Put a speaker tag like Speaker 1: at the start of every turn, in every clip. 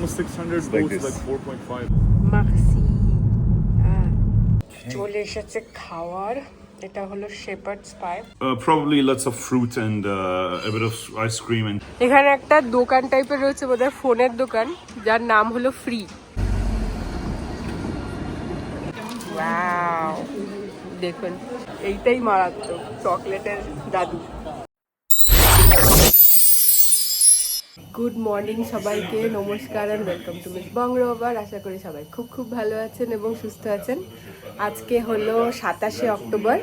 Speaker 1: almost 600
Speaker 2: It's like
Speaker 1: goes to
Speaker 2: this.
Speaker 1: like 4.5.
Speaker 3: Maksi চলে এসেছে খাওয়ার। এটা হলো শেপার্ডস পাই।
Speaker 2: Probably lots of fruit and a bit of ice cream and
Speaker 3: এখানে একটা দোকান টাইপের রয়েছে বোধহয় ফোনের দোকান, যার নাম হলো ফ্রি। ওয়াও, দেখুন এইটাই মারাত্মক, চকলেটের জাদু। গুড মর্নিং সবাইকে, নমস্কার আর ওয়েলকাম টু মিস বঙ্গরোবার। আশা করি সবাই খুব খুব ভালো আছেন এবং সুস্থ আছেন। আজকে হলো 27শে অক্টোবর।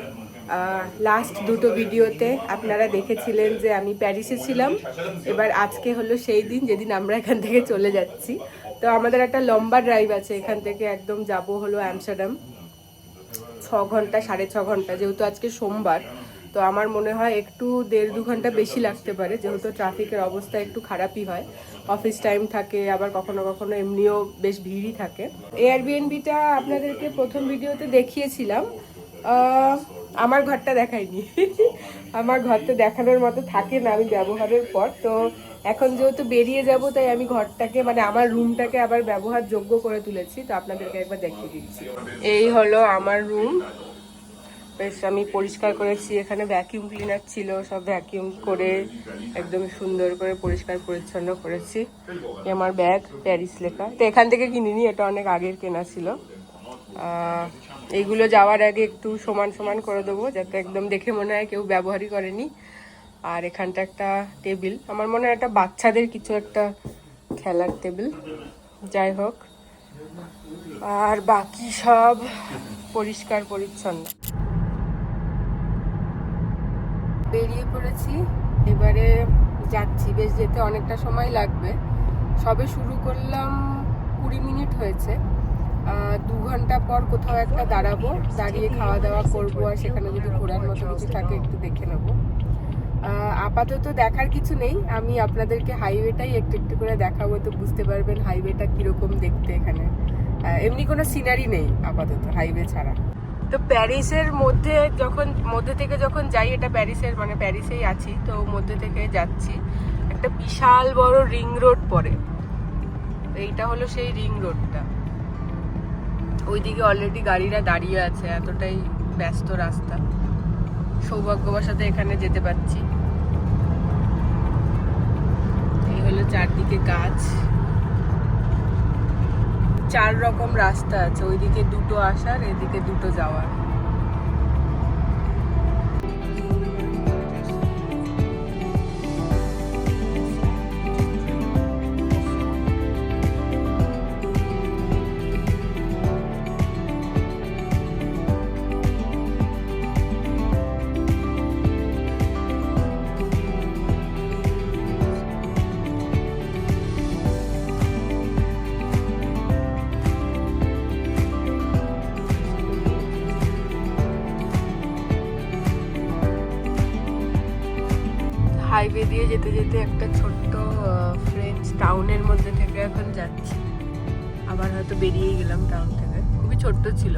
Speaker 3: লাস্ট দুটো ভিডিওতে আপনারা দেখেছিলেন যে আমি প্যারিসে ছিলাম। এবার আজকে হলো সেই দিন যেদিন আমরা এখান থেকে চলে যাচ্ছি। তো আমাদের একটা লম্বা ড্রাইভ আছে, এখান থেকে একদম যাব হলো আমস্টারডাম। 6 ঘন্টা 6.5 ঘন্টা, যেহেতু আজকে সোমবার। তো আমার মনে হয় একটু 1.5-2 ঘন্টা বেশি লাগতে পারে, যেহেতু ট্রাফিকের অবস্থা একটু খারাপই হয়। অফিস টাইম থাকে, আবার কখনো কখনো এমনিও বেশ ভিড়ই থাকে। এয়ারবিএনবিটা আপনাদেরকে প্রথম ভিডিওতে দেখিয়েছিলাম, আমার ঘরটা দেখাইনি। আমার ঘরটা দেখানোর মতো থাকে না আমি ব্যবহারের পর। তো এখন যেহেতু বেরিয়ে যাব, তাই আমি ঘরটাকে মানে আমার রুমটাকে আবার ব্যবহার যোগ্য করে তুলেছি। তো আপনাদেরকে একবার দেখিয়ে দিচ্ছি। এই হলো আমার রুম, বেশ আমি পরিষ্কার করেছি। এখানে ভ্যাকিউম ক্লিনার ছিল, সব ভ্যাকিউম করে একদম সুন্দর করে পরিষ্কার পরিচ্ছন্ন করেছি। আমার ব্যাগ প্যারিস লেখা, তো এখান থেকে কিনিনি, এটা অনেক আগের কেনা ছিল। এইগুলো যাওয়ার আগে একটু সমান সমান করে দেবো, যাতে একদম দেখে মনে হয় কেউ ব্যবহারই করেনি। আর এখানটা একটা টেবিল, আমার মনে হয় একটা বাচ্চাদের কিছু একটা খেলার টেবিল, যাই হোক। আর বাকি সব পরিষ্কার পরিচ্ছন্ন। বেরিয়ে পড়েছি, এবারে যাচ্ছি। বেশ যেতে অনেকটা সময় লাগবে, সবে শুরু করলাম, 20 মিনিট হয়েছে। 2 ঘন্টা পর কোথাও একটা দাঁড়াবো, দাঁড়িয়ে খাওয়া দাওয়া করবো, আর সেখানে যদি ঘোরার মতো কিছু থাকে একটু দেখে নেবো। আপাতত দেখার কিছু নেই, আমি আপনাদেরকে হাইওয়েটাই একটু একটু করে দেখাবো, তো বুঝতে পারবেন হাইওয়েটা কিরকম দেখতে। এখানে এমনি কোনো সিনারি নেই আপাতত হাইওয়ে ছাড়া। তো প্যারিসের মধ্যে থেকে যখন যাই, এটা প্যারিসের মানে প্যারিসেই আছি, তো মধ্যে থেকে যাচ্ছি, একটা বিশাল বড় রিং রোড পড়ে। এইটা হলো সেই রিং রোডটা। ওইদিকে অলরেডি গাড়িরা দাঁড়িয়ে আছে, এতটাই ব্যস্ত রাস্তা। সৌভাগ্যবশত এখানে যেতে পারছি। এই হলো চারদিকে গাছ। 4 রকম রাস্তা আছে, ওইদিকে 2টো আসার, এদিকে 2টো যাওয়ার। হাইওয়ে দিয়ে যেতে যেতে একটা ছোট্ট ফ্রেঞ্চ টাউনের মধ্যে থেকে এখন যাচ্ছি। আবার হয়তো বেরিয়ে গেলাম টাউন থেকে, খুবই ছোট্ট ছিল।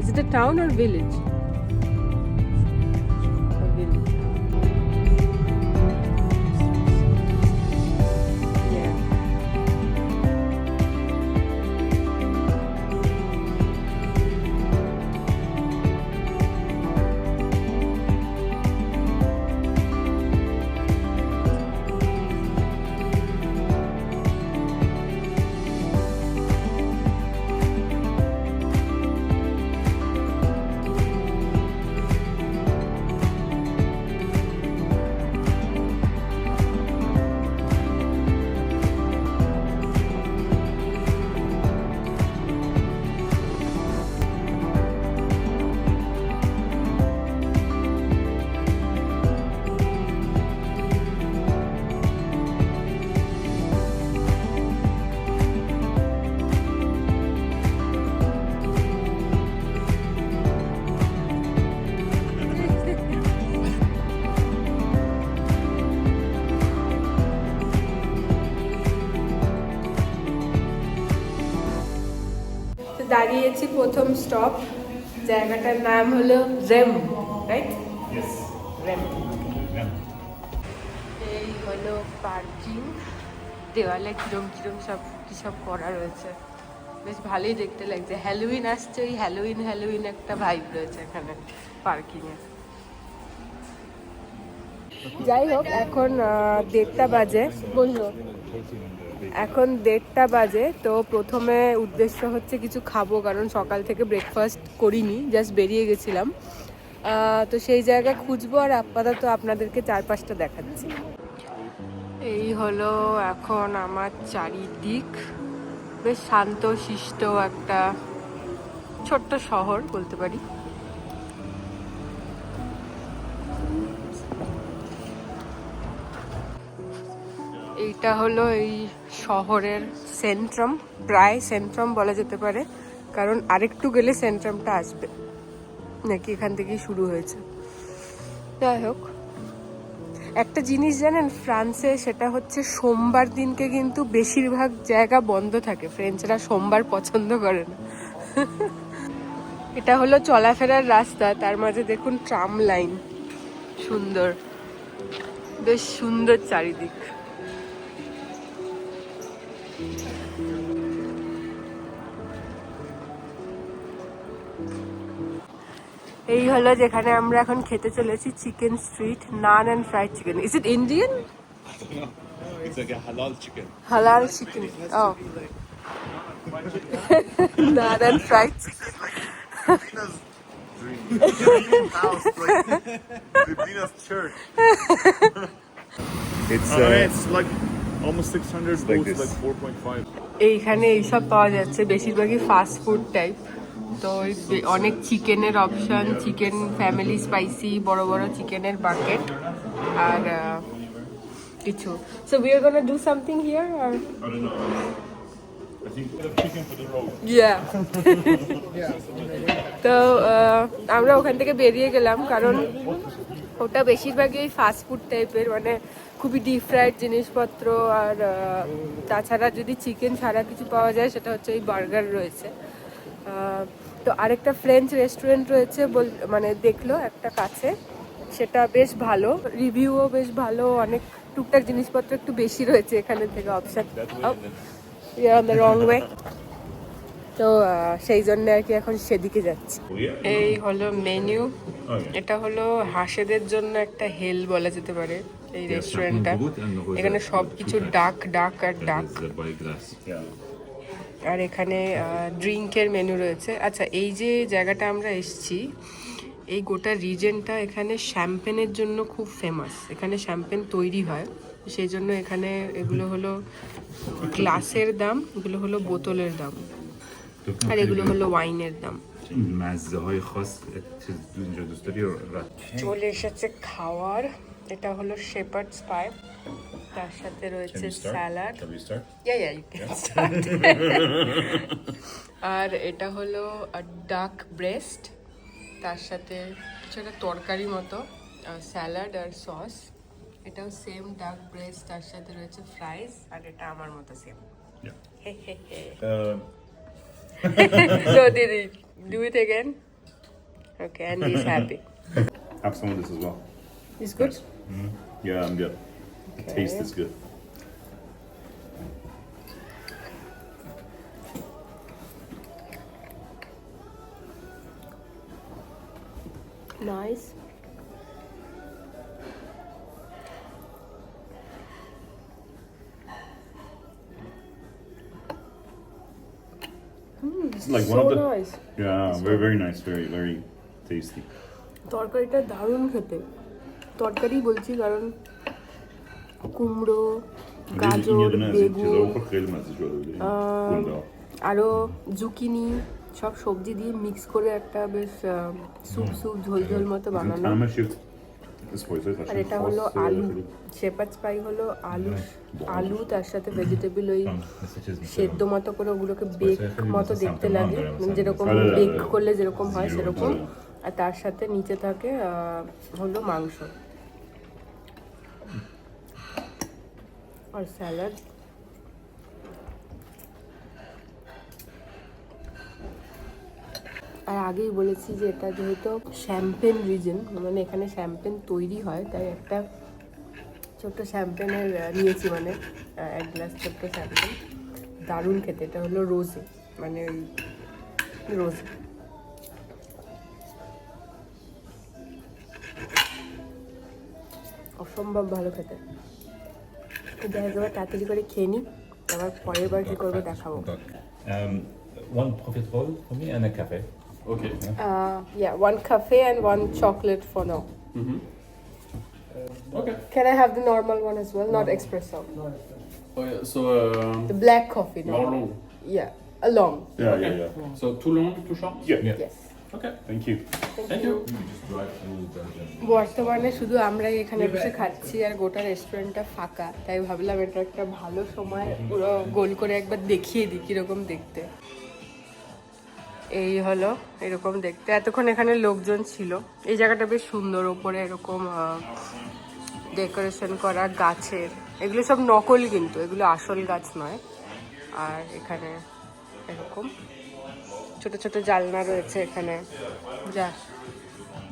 Speaker 3: Is it a town or village? A village. Yeah. গেছি প্রথম স্টপ, জায়গাটার নাম হলো রেম, রাইট?
Speaker 2: Yes.
Speaker 3: রেম।
Speaker 2: Yeah.
Speaker 3: এই হলো পার্কিং, দেওয়ালে কিরম কিরম সব কি সব করা রয়েছে, বেশ ভালোই দেখতে লাগছে। হ্যালোউইন আসছে, ওই হ্যালোউইন একটা ভাইব রয়েছে এখানে পার্কিংয়ে। যাই হোক, এখন 1:30 বাজে, বললো এখন 1:30 বাজে। তো প্রথমে উদ্দেশ্য হচ্ছে কিছু খাবো, কারণ সকাল থেকে ব্রেকফাস্ট করিনি, জাস্ট বেরিয়ে গেছিলাম। তো সেই জায়গা খুঁজবো, আর আপাতত আপনাদেরকে 4-5টা দেখাচ্ছি। এই হলো এখন আমার চারিদিক, বেশ শান্ত শিষ্ট একটা ছোট্ট শহর বলতে পারি। এইটা হলো এই শহরের সেন্ট্রাম, প্রায় সেন্ট্রাম বলা যেতে পারে, কারণ আরেকটু গেলে সেন্ট্রামটা আসবে, নাকি এখান থেকেই শুরু হয়েছে। যাই হোক, একটা জিনিস জানেন ফ্রান্সে, সেটা হচ্ছে সোমবার দিনকে কিন্তু বেশিরভাগ জায়গা বন্ধ থাকে। ফ্রেঞ্চরা সোমবার পছন্দ করে না। এটা হলো চলাফেরার রাস্তা, তার মাঝে দেখুন ট্রাম লাইন, সুন্দর, বেশ সুন্দর চারিদিক। এই হলো যেখানে আমরা এখন খেতে চলেছি, chicken street, naan and fried chicken. Is it Indian?
Speaker 1: It's like a halal chicken.
Speaker 3: Halal chicken. Oh, naan and fried chicken.
Speaker 1: House, like Divina's church. It's like almost 600
Speaker 2: like
Speaker 1: booths,
Speaker 2: this.
Speaker 1: like 4.5.
Speaker 3: এইখানে এইসব পাওয়া যাচ্ছে, বেশিরভাগই ফাস্ট ফুড টাইপ। তো অনেক চিকেনের option, chicken family spicy, বড় বড় চিকেনের বাকেট, আর কিছু। So we are gonna do something here আর
Speaker 2: I don't know. I think the chicken for the road.
Speaker 3: ইয়া। তো আমরা ওখান থেকে বেরিয়ে গেলাম, কারণ ওটা বেশিরভাগই ওই ফাস্ট ফুড টাইপের, মানে খুবই ডিপ ফ্রাইড জিনিসপত্র। আর তাছাড়া যদি চিকেন ছাড়া কিছু পাওয়া যায়, সেটা হচ্ছে ওই বার্গার রয়েছে। তো আরেকটা ফ্রেঞ্চ রেস্টুরেন্ট রয়েছে, মানে দেখলো একটা কাছে, সেটা বেশ ভালো, রিভিউও বেশ ভালো, অনেক টুকটাক জিনিসপত্র একটু বেশি রয়েছে এখানে থেকে option. On the wrong way. তো সেই জন্য আর কি এখন সেদিকে যাচ্ছি।
Speaker 2: Oh, yeah.
Speaker 3: এই হলো মেনু।
Speaker 2: Okay.
Speaker 3: এটা হলো হাঁসেদের জন্য একটা হেল বলা যেতে পারে এই
Speaker 4: Yeah,
Speaker 3: রেস্টুরেন্টটা।
Speaker 4: something good and always
Speaker 3: এখানে
Speaker 4: have
Speaker 3: সব
Speaker 4: two
Speaker 3: কিছু
Speaker 4: types.
Speaker 3: ডাক ডাক আর ডাক।
Speaker 4: That is by glass.
Speaker 2: Yeah.
Speaker 3: আর এখানে ড্রিঙ্কের মেনু রয়েছে। আচ্ছা, এই যে জায়গাটা আমরা এসেছি, এই গোটা রিজনটা এখানে শ্যাম্পেনের জন্য খুব ফেমাস। এখানে শ্যাম্পেন তৈরি হয়, সেই জন্য এখানে এগুলো হলো গ্লাসের দাম, এগুলো হলো বোতলের দাম, আর এগুলো হলো ওয়াইনের দাম।
Speaker 4: مزه‌های خاص چیز اینجا دوست داری یا رد؟
Speaker 3: চলে এসেছে খাওয়ার। এটা হলো শেপার্ডস পাই, তার সাথে রয়েছে salad.
Speaker 2: Shall we start?
Speaker 3: Yeah, you can start. আর এটা হলো ডাক ব্রেস্ট, তার সাথে কিছু একটা তরকারি মতো, স্যালাড আর সস। এটাও সেম ডাক ব্রেস্ট, তার সাথে রয়েছে ফ্রাইজ, আর এটা আমার মতো same.
Speaker 2: Yeah.
Speaker 3: Hey hey hey.
Speaker 2: Uh,
Speaker 3: So Didi, do it again. Okay, and he's happy.
Speaker 2: have some of this as well.
Speaker 3: It's good?
Speaker 2: Yeah, I'm good. The taste is good.
Speaker 3: Nice.
Speaker 2: It's like
Speaker 3: So
Speaker 2: one of the.
Speaker 3: nice.
Speaker 2: Yeah, very very nice, very very tasty.
Speaker 3: তরকারিটা দারুণ খেতে। তরকারি বলছি কারণ কুমড়ো, গাজর, বেগুন, আরও জুকিনি, সব সবজি দিয়ে মিক্স করে একটা বেশ স্যুপ স্যুপ ঝোল ঝোল মতো বানানো। আর এটা হলো আলু, শেপার্ডস পাই হলো আলু, আলু তার সাথে ভেজিটেবল, ওই সেদ্ধ মতো করে ওগুলোকে বেক মতো দেখতে লাগে, যেরকম বেক করলে যেরকম হয় সেরকম। আর তার সাথে নিচে থাকে হলো মাংস আর স্যালাড। আর আগেই বলেছি যে এটা যেহেতু শ্যাম্পেন রিজন, মানে এখানে শ্যাম্পেন তৈরি হয়, তাই একটা ছোট্ট শ্যাম্পেনের নিয়েছি, মানে এক গ্লাস ছোট্ট শ্যাম্পেন। দারুণ খেতে। এটা হলো রোজে, মানে ওই রোজে। অসম্ভব ভালো খেতে। দেখা যাবে তাড়াতাড়ি করে খেয়ে নিই, আবার পরের বার কী করবো দেখাবো।
Speaker 4: One profiterole for me and a cafe.
Speaker 1: Okay.
Speaker 3: Yeah, one cafe and one chocolate for now.
Speaker 1: Okay.
Speaker 3: Can I have the normal one as well, not espresso?
Speaker 1: Oh yeah. So
Speaker 3: The black coffee, no?
Speaker 1: long.
Speaker 3: Yeah, a long.
Speaker 2: Yeah.
Speaker 1: So too long, too short.
Speaker 2: Yeah.
Speaker 3: Yes.
Speaker 1: Okay.
Speaker 2: Thank you.
Speaker 1: Thank you.
Speaker 3: বর্তমানে শুধু আমরাই এখানে বসে খাচ্ছি আর গোটা রেস্টুরেন্টটা ফাঁকা, তাই ভাবলাম এটা একটা ভালো সময় পুরো গোল করে একবার দেখিয়ে দিই কীরকম দেখতে। এই হলো এরকম দেখতে। এতক্ষণ এখানে লোকজন ছিল। এই জায়গাটা বেশ সুন্দর, ওপরে এরকম ডেকোরেশন করা গাছের, এগুলো সব নকল কিন্তু, এগুলো আসল গাছ নয়। আর এখানে এরকম ছোট ছোট জানলা রয়েছে এখানে, যা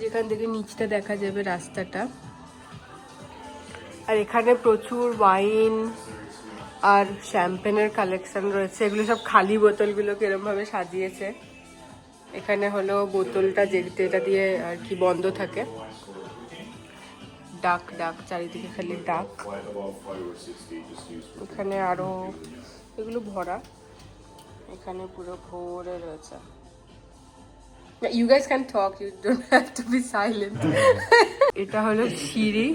Speaker 3: যেখান থেকে নিচটা দেখা যাবে রাস্তাটা। আর এখানে প্রচুর ওয়াইন আর শ্যাম্পেনের কালেকশন রয়েছে। এগুলো সব খালি বোতলগুলোকে এরমভাবে সাজিয়েছে। এখানে হলো বোতলটা যেটা দিয়ে আর কি বন্ধ থাকে, ডাক ডাক চারিদিকে খালি ডাক। এখানে আরো এগুলো ভরা, এখানে পুরো ভরে রয়েছে। You guys can talk, you don't have to be silent. এটা হলো সিঁড়ি,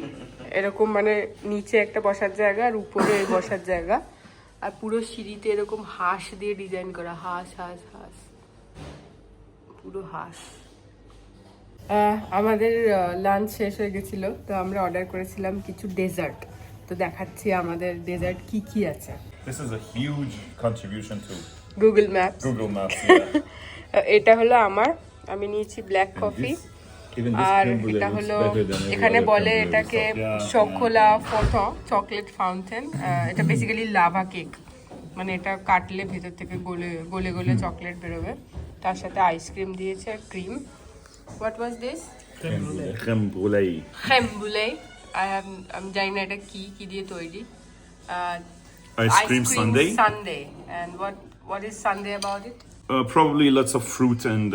Speaker 3: এরকম মানে নিচে একটা বসার জায়গা আর উপরে বসার জায়গা, আর পুরো সিঁড়িতে এরকম হাঁস দিয়ে ডিজাইন করা, হাঁস হাঁস হাঁস, পুরো হাঁস। আমাদের লাঞ্চ শেষ হয়ে গেছিল, তো আমরা অর্ডার করেছিলাম কিছু ডেজার্ট। তো দেখাচ্ছি আমাদের ডেজার্ট কি কি আছে।
Speaker 2: This is a huge contribution to
Speaker 3: Google Maps.
Speaker 2: Google Maps. Yeah.
Speaker 3: এটা হলো আমার, আমি নিয়েছি ব্ল্যাক কফি।
Speaker 4: Even this
Speaker 3: আর
Speaker 4: creme brulee
Speaker 3: এটা
Speaker 4: looks
Speaker 3: হলো
Speaker 4: better than every
Speaker 3: এখানে
Speaker 4: other
Speaker 3: বলে
Speaker 4: creme brulee
Speaker 3: এটাকে
Speaker 4: shop.
Speaker 3: শোকোলা ফটো চকলেট ফাউন্টেন। এটা বেসিক্যালি লাভা কেক, মানে এটা কাটলে ভেতর থেকে গলে গলে গলে চকলেট বেরোবে। তার সাথে আইসক্রিম দিয়েছে আর cream. What was this?
Speaker 2: Crème brulee.
Speaker 3: Creme brulee. আমি জানি না এটা কি কি দিয়ে তৈরি।
Speaker 2: Ice cream sundae.
Speaker 3: Sundae. And what is Sunday about it?
Speaker 2: Probably lots of fruit and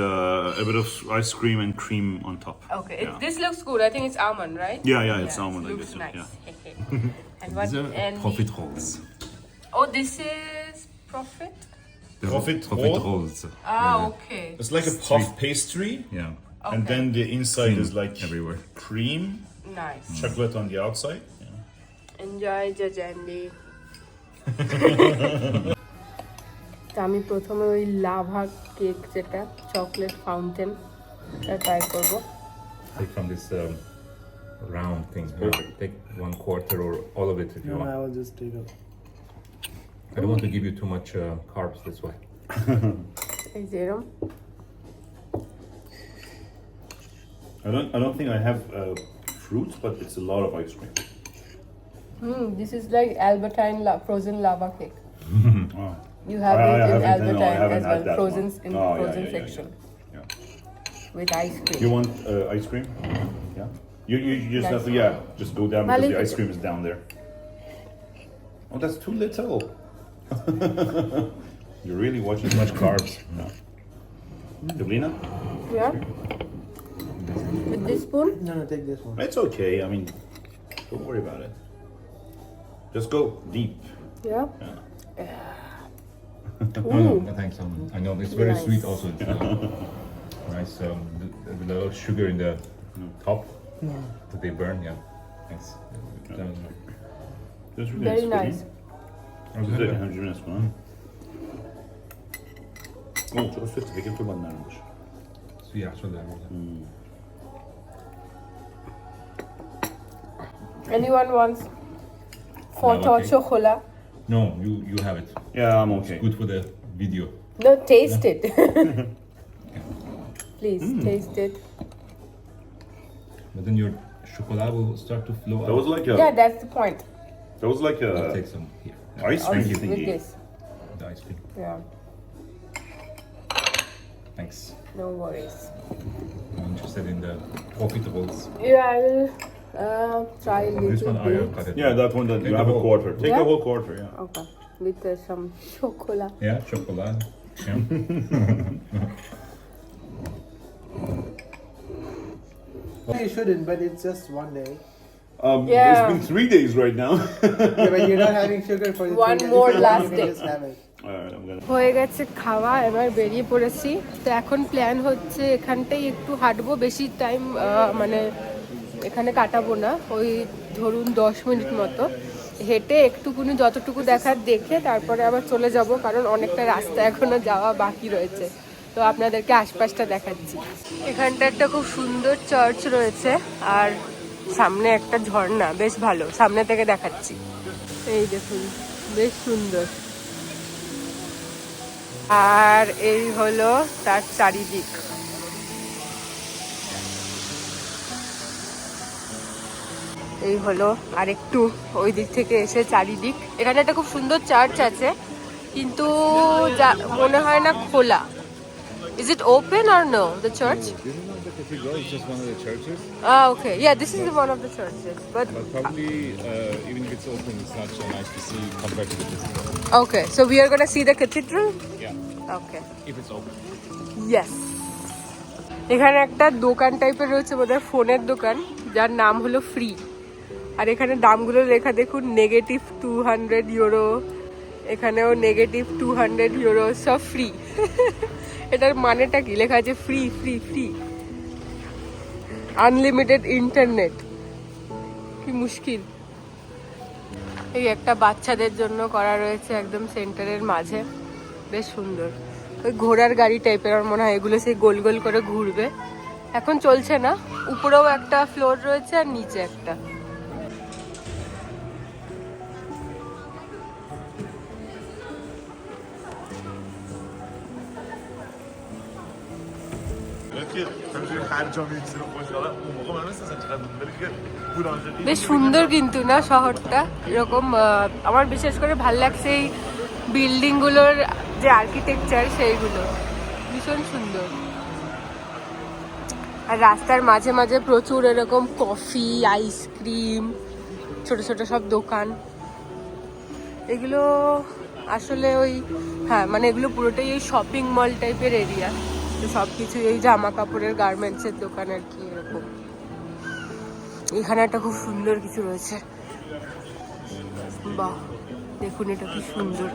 Speaker 2: a bit of ice cream and cream on top.
Speaker 3: Okay,
Speaker 2: Yeah.
Speaker 3: this looks good. I think it's almond, right?
Speaker 2: Yeah, it's almond, I
Speaker 3: Looks
Speaker 2: guess,
Speaker 3: nice.
Speaker 2: yeah.
Speaker 3: And what?
Speaker 4: These are
Speaker 3: And
Speaker 4: profiteroles.
Speaker 3: oh, this is profit.
Speaker 4: Profiteroles.
Speaker 3: Okay.
Speaker 1: It's like a puff pastry,
Speaker 4: Yeah.
Speaker 1: and then the inside is like
Speaker 4: everywhere.
Speaker 1: cream,
Speaker 3: Nice.
Speaker 1: chocolate on the outside. Yeah.
Speaker 3: Enjoy Jajandi. তো আমি প্রথমে ওই lava cake, যেটা chocolate fountain, এটা try করবো।
Speaker 4: Take from this round thing. Take 1/4 or all of it if you want.
Speaker 5: I will just take a.
Speaker 4: I don't want to give you too much carbs, that's why.
Speaker 3: এই যে এরম।
Speaker 2: I don't think I have fruits, but it's a lot of ice cream.
Speaker 3: This is like Albertine frozen lava cake.
Speaker 2: Oh.
Speaker 3: You have
Speaker 2: I
Speaker 3: it in
Speaker 2: haven't- no, I
Speaker 3: Albertine
Speaker 2: haven't
Speaker 3: as
Speaker 2: had
Speaker 3: well,
Speaker 2: that
Speaker 3: frozen
Speaker 2: one.
Speaker 3: in
Speaker 2: No,
Speaker 3: the
Speaker 2: yeah,
Speaker 3: frozen
Speaker 2: yeah,
Speaker 3: section
Speaker 2: Yeah.
Speaker 3: with ice cream.
Speaker 2: You want ice cream? Yeah. You just have to just go down because
Speaker 3: Malik,
Speaker 2: the ice cream is down there. Oh, that's too little. You're really watching too much carbs. No. Dublina?
Speaker 3: Yeah. With this spoon?
Speaker 5: No, take this one.
Speaker 2: It's okay. I mean, don't worry about it. Just go deep.
Speaker 3: Yeah.
Speaker 4: No, thanks. I know it's very
Speaker 3: Nice.
Speaker 4: sweet also. It's, nice. With a little sugar in the top that they burn. Yeah. Thanks.
Speaker 2: That's really
Speaker 3: Very nice.
Speaker 2: Güzel, hem falan. çok süt ve kurbanlarmış.
Speaker 4: Yeah, so that.
Speaker 3: Anyone wants photo
Speaker 4: okay.
Speaker 3: chocola?
Speaker 4: No, you have it.
Speaker 2: Yeah, I'm okay.
Speaker 4: Good for the video.
Speaker 3: No, taste it. Please taste it.
Speaker 4: But then your chocolate will start to flow
Speaker 2: That was
Speaker 4: out.
Speaker 2: like
Speaker 3: Yeah, that's the point.
Speaker 2: that was like
Speaker 4: I'll
Speaker 2: a
Speaker 4: take some here.
Speaker 2: ice cream
Speaker 3: With
Speaker 2: thingy.
Speaker 3: this.
Speaker 4: The ice cream.
Speaker 3: Yeah.
Speaker 4: Thanks.
Speaker 3: No worries.
Speaker 4: I'm interested in the profitables.
Speaker 3: Yeah, I will try a
Speaker 4: This
Speaker 3: little
Speaker 4: one I have
Speaker 3: bit.
Speaker 4: cut it.
Speaker 2: Yeah, that one that
Speaker 4: Take
Speaker 2: you
Speaker 4: the
Speaker 2: have a
Speaker 4: whole-
Speaker 2: quarter. Take
Speaker 3: Yeah?
Speaker 2: the whole quarter, yeah.
Speaker 3: Okay, with some chocolate.
Speaker 4: Yeah, chocolate. Yeah.
Speaker 5: You shouldn't, but it's just one day.
Speaker 3: Yeah.
Speaker 2: It's been 3 days right now.
Speaker 5: Yeah, but you're not having sugar for the
Speaker 3: One
Speaker 5: 3 days.
Speaker 3: more
Speaker 5: You
Speaker 3: last
Speaker 5: can
Speaker 3: day.
Speaker 5: just have it.
Speaker 2: Alright, I'm gonna.
Speaker 3: হয়ে গেছে খাওয়া, এবার বেরিয়ে পড়েছি। তো এখন plan হচ্ছে এখানটাই একটু হাঁটবো, বেশি টাইম মানে এখানে কাটাবো না, ওই ধরুন 10 মিনিট মতো হেঁটে একটুকুনি যতটুকু দেখার দেখে তারপরে আবার চলে যাব, কারণ অনেকটা রাস্তা এখনো যাওয়া বাকি রয়েছে। তো আপনাদেরকে আশপাশটা দেখাচ্ছি। এখানটা একটা খুব সুন্দর চার্চ রয়েছে আর সামনে একটা ঝর্ণা, বেশ ভালো, সামনে থেকে দেখাচ্ছি। এই দেখুন, বেশ সুন্দর। আর এই হলো তার চারিদিক। এই হলো আর একটু ওই দিক থেকে এসে চারিদিক। এখানে একটা খুব সুন্দর চার্চ আছে, কিন্তু মনে হয় না খোলা। Is it open or no, the church?
Speaker 4: This is not the cathedral, it's just one of the churches.
Speaker 3: Okay. Yeah, this is one of the churches. But
Speaker 4: But probably, even if it's open, it's not so nice to see compared to the cathedral.
Speaker 3: okay, so we are gonna see the cathedral?
Speaker 4: Yeah,
Speaker 3: Okay.
Speaker 4: if it's open.
Speaker 3: Yes. এখানে একটা দোকান টাইপের রয়েছে, বোধহয় ফোনের দোকান, যার নাম হলো ফ্রি। আর এখানে দামগুলো লেখা দেখুন, -200 €, এখানেও -200 €, সব ফ্রি। এটার মানেটা কি? লেখা আছে free free free, unlimited internet. কি মুশকিল। এই একটা বাচ্চাদের জন্য করা রয়েছে একদম সেন্টারের মাঝে, বেশ সুন্দর। ওই ঘোড়ার গাড়ি টাইপের, আমার মনে হয় এগুলো সেই গোল গোল করে ঘুরবে। এখন চলছে না, উপরেও একটা ফ্লোর রয়েছে আর নিচে একটা। বেশ সুন্দর কিন্তু না শহরটা, এরকম আমার বিশেষ করে ভাল লাগছে এই বিল্ডিংগুলোর যে আর্কিটেকচার, সেইগুলো ভীষণ সুন্দর। আর রাস্তার মাঝে মাঝে প্রচুর এরকম কফি, আইসক্রিম, ছোট ছোট সব দোকান। এগুলো আসলে ওই, হ্যাঁ মানে এগুলো পুরোটাই ওই শপিং মল টাইপের এরিয়া। তো সব কিছু এই জামা কাপড়ের, গার্মেন্টসের দোকান আর কি, এরকম। এখানে একটা খুব সুন্দর কিছু রয়েছে, বাহ দেখুন এটা কি সুন্দর।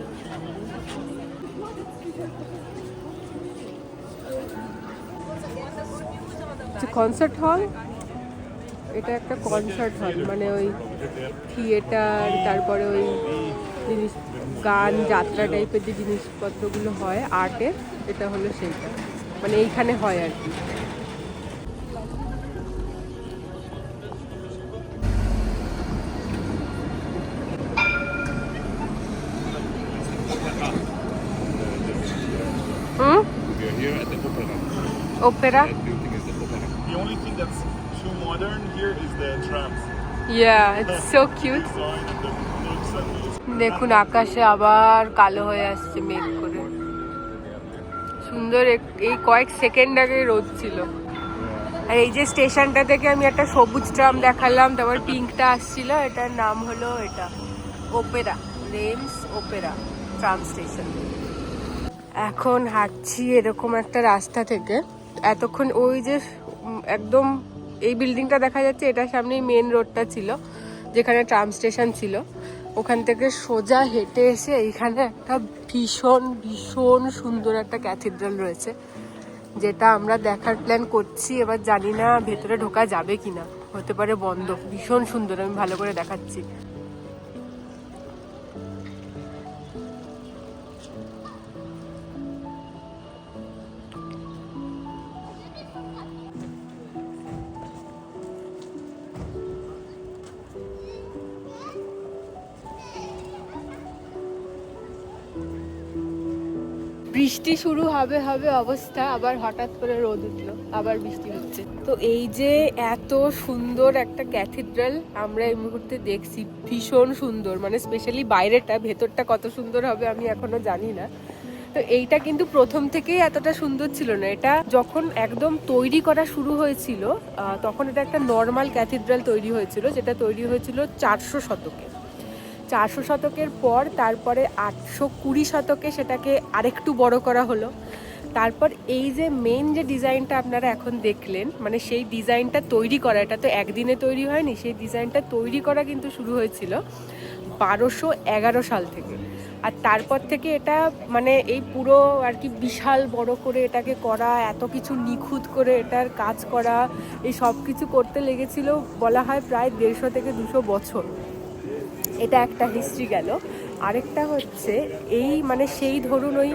Speaker 3: কনসার্ট হল, এটা একটা কনসার্ট হল, মানে ওই থিয়েটার, তারপরে ওই জিনিস, গান, যাত্রা টাইপের যে জিনিসপত্রগুলো হয় আর্টের, এটা হলো সেইটা, মানে এইখানে হয় আর কি।
Speaker 4: We are here at the opera.
Speaker 3: Opera?
Speaker 4: That building is the opera.
Speaker 1: The only thing that's too modern here is the trams.
Speaker 3: Yeah, it's so cute.
Speaker 1: Design and the looks and it's
Speaker 3: দেখুন আকাশে আবার কালো হয়ে আসছে মেঘ করে, সুন্দর। এই কয়েক সেকেন্ড আগে রোদ ছিল। আর এই যে স্টেশনটা থেকে আমি একটা সবুজ ট্রাম দেখালাম, তারপর পিঙ্কটা আসছিল, এটার নাম হলো এটা ওপেরা, রেমস ওপেরা ট্রাম স্টেশন। এখন হাঁটছি এরকম একটা রাস্তা থেকে, এতক্ষণ ওই যে একদম এই বিল্ডিংটা দেখা যাচ্ছে, এটার সামনেই মেন রোডটা ছিল যেখানে ট্রাম স্টেশন ছিল। ওখান থেকে সোজা হেঁটে এসে এইখানে একটা ভীষণ ভীষণ সুন্দর একটা ক্যাথিড্রাল রয়েছে, যেটা আমরা দেখার প্ল্যান করছি। এবার জানি না ভেতরে ঢোকা যাবে কিনা, হতে পারে বন্ধ। ভীষণ সুন্দর, আমি ভালো করে দেখাচ্ছি। বৃষ্টি শুরু হবে হবে অবস্থা, আবার হঠাৎ করে রোদ উঠলো, আবার বৃষ্টি হচ্ছে। তো এই যে এত সুন্দর একটা ক্যাথিড্রাল আমরা এই মুহূর্তে দেখছি, ভীষণ সুন্দর, মানে স্পেশালি বাইরেটা, ভেতরটা কত সুন্দর হবে আমি এখনো জানি না। তো এইটা কিন্তু প্রথম থেকেই এতটা সুন্দর ছিল না। এটা যখন একদম তৈরি করা শুরু হয়েছিল তখন এটা একটা নর্মাল ক্যাথিড্রাল তৈরি হয়েছিল, যেটা তৈরি হয়েছিল 400 শতকে। 400 শতকের পর তারপরে 820 শতকে সেটাকে আরেকটু বড় করা হলো। তারপর এই যে মেন যে ডিজাইনটা আপনারা এখন দেখলেন, মানে সেই ডিজাইনটা তৈরি করা, এটা তো একদিনে তৈরি হয়নি, সেই ডিজাইনটা তৈরি করা কিন্তু শুরু হয়েছিল 1211 সাল থেকে। আর তারপর থেকে এটা মানে এই পুরো আর কি বিশাল বড় করে এটাকে করা, এত কিছু নিখুঁত করে এটার কাজ করা, এই সব কিছু করতে লেগেছিল বলা হয় প্রায় 150 থেকে 200 বছর। এটা একটা হিস্ট্রি গেল। আরেকটা হচ্ছে এই মানে সেই ধরুন ওই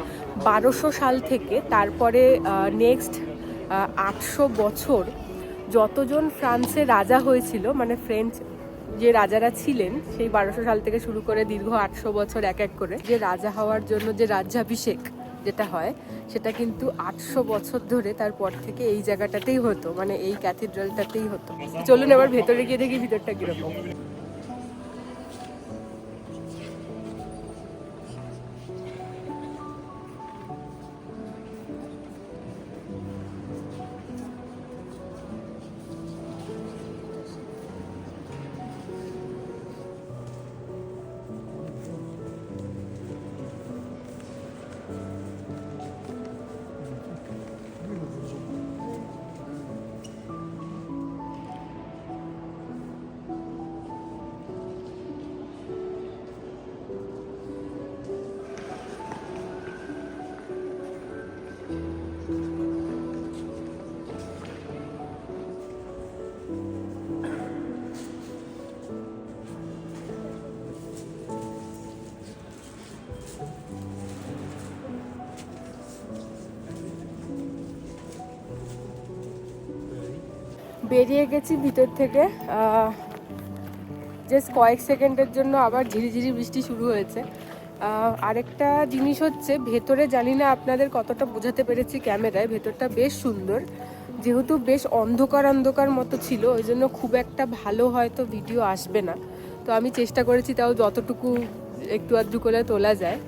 Speaker 3: 1200 সাল থেকে তারপরে নেক্সট 800 বছর যতজন ফ্রান্সের রাজা হয়েছিল, মানে ফ্রেঞ্চ যে রাজারা ছিলেন সেই 1200 সাল থেকে শুরু করে দীর্ঘ 800 বছর এক এক করে যে রাজা হওয়ার জন্য যে রাজ্যাভিষেক যেটা হয়, সেটা কিন্তু 800 বছর ধরে তারপর থেকে এই জায়গাটাতেই হতো, মানে এই ক্যাথিড্রালটাতেই হতো। চলুন এবার ভেতরে গিয়ে দেখি ভিতরটা কিরকম। বেরিয়ে গেছি ভিতর থেকে, জাস্ট কয়েক সেকেন্ডের জন্য আবার ঝিরিঝিরি বৃষ্টি শুরু হয়েছে। আরেকটা জিনিস হচ্ছে ভেতরে, জানি না আপনাদের কতটা বোঝাতে পেরেছি ক্যামেরায়, ভেতরটা বেশ সুন্দর, যেহেতু বেশ অন্ধকার অন্ধকার মতো ছিল ওই জন্য খুব একটা ভালো হয়তো ভিডিও আসবে না। তো আমি চেষ্টা করেছি তাও যতটুকু একটু আধটু করে তোলা যায়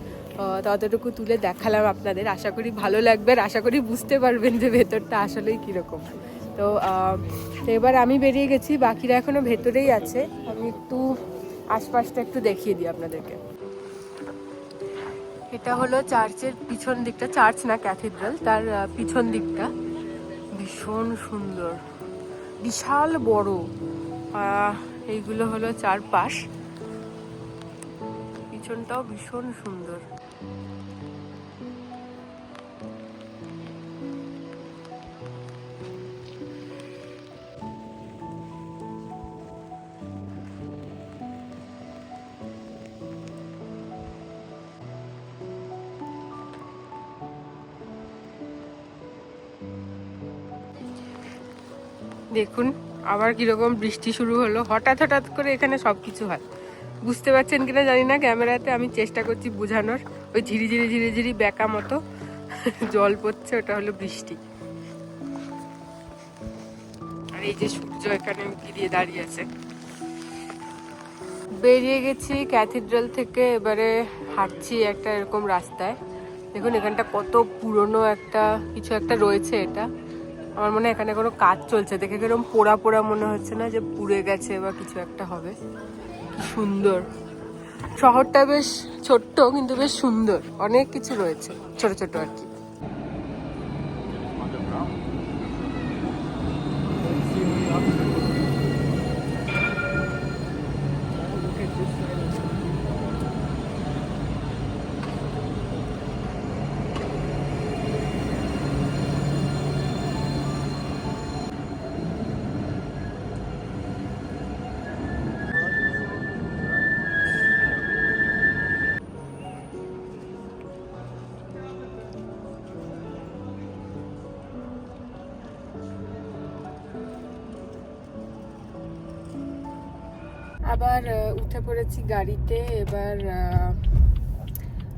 Speaker 3: ততটুকু তুলে দেখালাম আপনাদের। আশা করি ভালো লাগবে, আর আশা করি বুঝতে পারবেন যে ভেতরটা আসলেই কীরকম। তো এবার আমি বেরিয়ে গেছি, বাকিরা এখনও ভেতরেই আছে। আমি একটু আশপাশটা একটু দেখিয়ে দিই আপনাদেরকে। এটা হলো চার্চের পিছন দিকটা, চার্চ না ক্যাথিড্রাল, তার পিছন দিকটা ভীষণ সুন্দর, বিশাল বড়। এইগুলো হলো চারপাশ, পিছনটাও ভীষণ সুন্দর। দেখুন আবার কিরকম বৃষ্টি শুরু হলো, হঠাৎ হঠাৎ করে এখানে সব কিছু হয়। বুঝতে পারছেন কিনা জানি না ক্যামেরাতে, আমি চেষ্টা করছি বোঝানোর। ওই ঝিরিঝিরি ঝিরিঝিরি বেঁকা মতো জল পড়ছে, ওটা হলো বৃষ্টি। আর এই যে সূর্য এখানে উঁকি দিয়ে দাঁড়িয়ে আছে। বেরিয়ে গেছি ক্যাথিড্রাল থেকে, এবারে হাঁটছি একটা এরকম রাস্তায়। দেখুন এখানটা কত পুরনো একটা কিছু একটা রয়েছে। এটা আমার মনে হয় এখানে কোনো কাজ চলছে, দেখে কিরকম পোড়া পোড়া মনে হচ্ছে না যে পুড়ে গেছে বা কিছু একটা হবে। কি সুন্দর শহরটা, বেশ ছোট্ট কিন্তু বেশ সুন্দর, অনেক কিছু রয়েছে ছোট ছোট আর কি। আবার উঠে পড়েছি গাড়িতে। এবার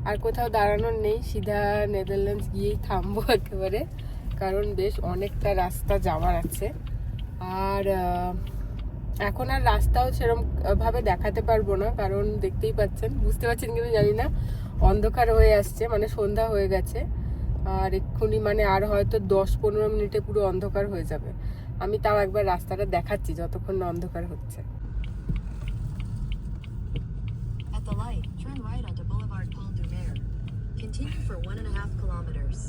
Speaker 3: আর কোথাও দাঁড়ানোর নেই, সিধা নেদারল্যান্ডস গিয়েই থামবো একেবারে, কারণ বেশ অনেকটা রাস্তা যাওয়ার আছে। আর এখন আর রাস্তাও সেরকম ভাবে দেখাতে পারবো না, কারণ দেখতেই পাচ্ছেন, বুঝতে পারছেন কিন্তু জানি না, অন্ধকার হয়ে আসছে, মানে সন্ধ্যা হয়ে গেছে। আর এক্ষুনি মানে আর হয়তো 10-15 মিনিটে পুরো অন্ধকার হয়ে যাবে। আমি তাও একবার রাস্তাটা দেখাচ্ছি যতক্ষণ না অন্ধকার হচ্ছে।
Speaker 6: At the light, turn right onto Boulevard Paul Doumer. Continue for 1.5 kilometers.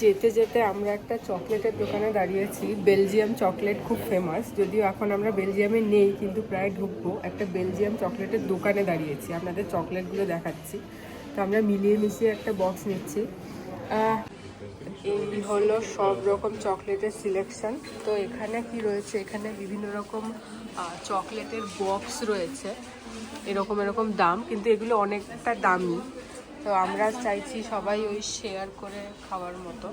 Speaker 3: যেতে যেতে আমরা একটা চকলেটের দোকানে দাঁড়িয়েছি। বেলজিয়াম চকলেট খুব ফেমাস, যদিও এখন আমরা বেলজিয়ামে নেই, কিন্তু প্রায় ঢুকবো। একটা বেলজিয়াম চকলেটের দোকানে দাঁড়িয়েছি, আপনাদের চকলেটগুলো দেখাচ্ছি। তো আমরা মিলিয়ে মিশিয়ে একটা বক্স নিচ্ছি। এই হলো সব রকম চকলেটের সিলেকশন। তো এখানে কি রয়েছে, এখানে বিভিন্ন রকম চকলেটের বক্স রয়েছে, এরকম এরকম দাম, কিন্তু এগুলো অনেকটা দামি। তো আমরা চাইছি সবাই ওই শেয়ার করে খাওয়ার মতো।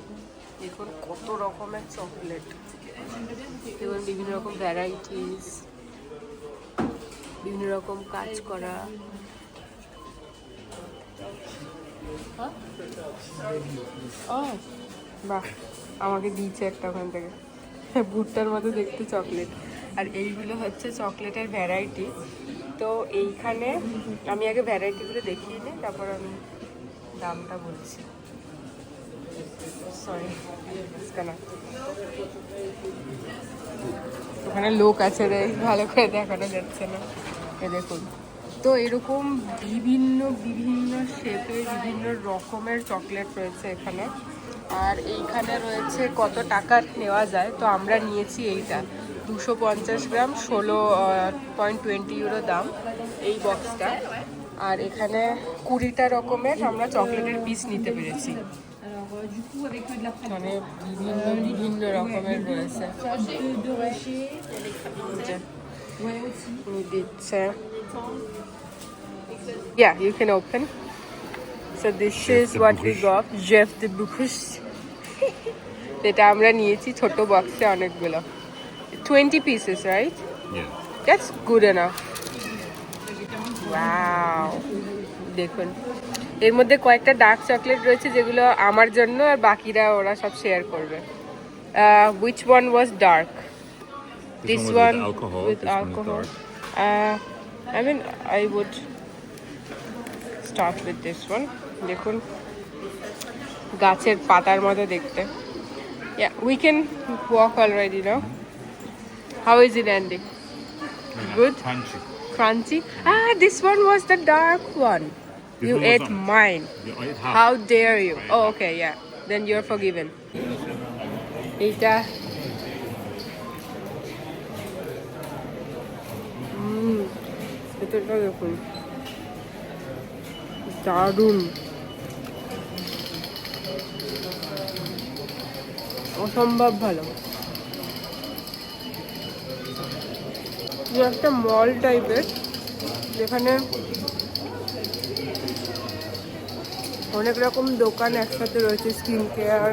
Speaker 3: দেখুন কত রকমের চকলেট, দেখুন বিভিন্ন রকম ভ্যারাইটিস, বিভিন্ন রকম কাজ করা। ও বাহ, আমাকে দিয়েছে একটা ওখান থেকে, ভুট্টার মতো দেখতে চকলেট। আর এইগুলো হচ্ছে চকলেটের ভ্যারাইটি। তো এইখানে আমি আগে ভ্যারাইটিগুলো দেখিয়ে নিই, তারপর আমি দামটা বলছি। সরি, ওখানে লোক আছে রে, ভালো করে দেখানো যাচ্ছে না। এ দেখুন, তো এরকম বিভিন্ন বিভিন্ন শেপের বিভিন্ন রকমের চকলেট রয়েছে এখানে। আর এইখানে রয়েছে কত টাকার নেওয়া যায়। তো আমরা নিয়েছি এইটা 250 গ্রাম, 16.20 ইউরো দাম এই বক্সটা। আর এখানে 20টা রকমের আমরা চকলেটের পিস নিতে পেরেছি, মানে বিভিন্ন বিভিন্ন রকমের রয়েছে। দিচ্ছে, yeah, you can open. So this is what we got, Jeff de Bucus. যেটা আমরা নিয়েছি ছোট বক্সে অনেকগুলো, 20 pieces, right?
Speaker 4: Yeah.
Speaker 3: That's good enough. Wow, দেখুন এর মধ্যে কয়েকটা ডার্ক চকলেট রয়েছে যেগুলো আমার জন্য, আর বাকিরা ওরা সব শেয়ার করবে। Which one was dark?
Speaker 4: This one was with alcohol. This one is dark.
Speaker 3: I mean, I would start with this one. দেখুন গাছের পাতার মতো দেখতে। Yeah, we can walk already now. How is it, Andy? Good?
Speaker 4: Crunchy.
Speaker 3: Crunchy? This one was the dark one.
Speaker 4: This
Speaker 3: You
Speaker 4: one was
Speaker 3: ate
Speaker 4: not.
Speaker 3: mine.
Speaker 4: Yeah, I ate half.
Speaker 3: How dare you? Oh, okay, yeah. Then you're forgiven. এইটা এটা দেখুন, দারুণ, অসম্ভব ভালো। একটা মল টাইপের, যেখানে অনেক রকম দোকান একসাথে রয়েছে, স্কিন কেয়ার,